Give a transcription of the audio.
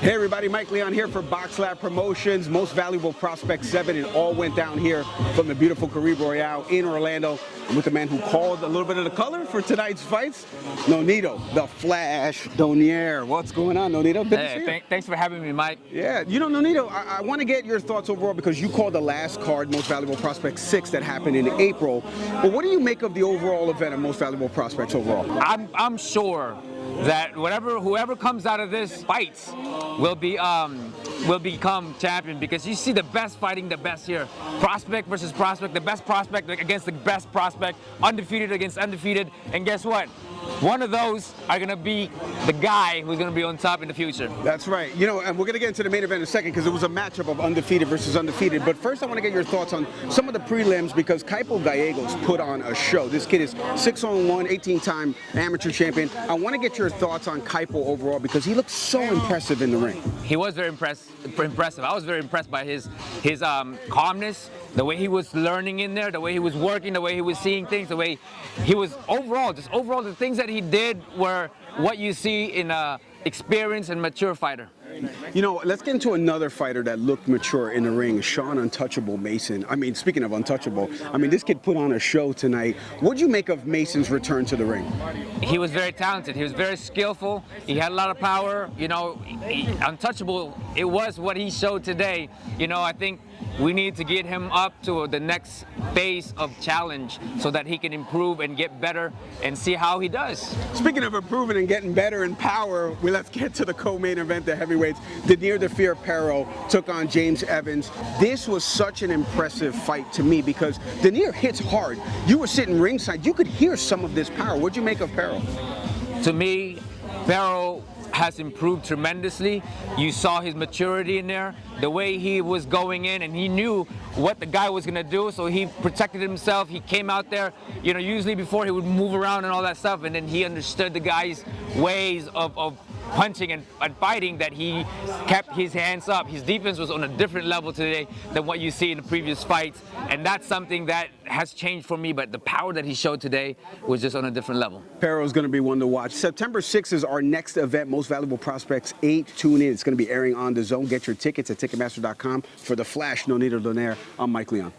Hey everybody, Mike Leon here for Boxlab Promotions, Most Valuable Prospects VII. It all went down here from the beautiful Caribe Royale in Orlando. I'm with the man who called a little bit of the color for tonight's fights, Nonito The Flash Donaire. What's going on, Nonito? Good to see you. Thanks for having me, Mike. Yeah, you know, Nonito, I want to get your thoughts overall because you called the last card, Most Valuable Prospects VI, that happened in April. But what do you make of the overall event of Most Valuable Prospects overall? I'm sure that whoever comes out of this fights will become champion, because you see the best fighting the best here. Prospect versus prospect, the best prospect against the best prospect, undefeated against undefeated, and guess what? One of those are going to be the guy who's going to be on top in the future. That's right. You know, and we're going to get into the main event in a second because it was a matchup of undefeated versus undefeated. But first I want to get your thoughts on some of the prelims because Kaipo Gallegos put on a show. This kid is 6-on-1, 18-time amateur champion. I want to get your thoughts on Kaipo overall because he looks so impressive in the ring. He was very impressive. I was very impressed by his calmness, the way he was learning in there, the way he was working, the way he was seeing things, the way he was overall the things that he did were what you see in a experienced and mature fighter. You know, let's get into another fighter that looked mature in the ring, Sean Untouchable Mason. I mean, speaking of untouchable, I mean, this kid put on a show tonight. What'd you make of Mason's return to the ring? He was very talented. He was very skillful. He had a lot of power. You know, untouchable, it was what he showed today. You know, I think we need to get him up to the next phase of challenge so that he can improve and get better and see how he does. Speaking of improving and getting better in power, let's get to the co-main event, the heavyweights. Donaire the Fear Pero took on James Evans. This was such an impressive fight to me because Donaire hits hard. You were sitting ringside. You could hear some of this power. What'd you make of Pero? To me, Pero has improved tremendously. You saw his maturity in there, the way he was going in, and he knew what the guy was going to do, so he protected himself. He came out there, you know, usually before he would move around and all that stuff, and then he understood the guy's ways of punching and fighting, that he kept his hands up. His defense was on a different level today than what you see in the previous fights, and that's something that has changed for me, but the power that he showed today was just on a different level. Pero's going to be one to watch. September 6th is our next event, Most Valuable Prospects 8. Tune in. It's going to be airing on DAZN. Get your tickets at Ticketmaster.com. For The Flash, Nonito Donaire, I'm Mike Leon.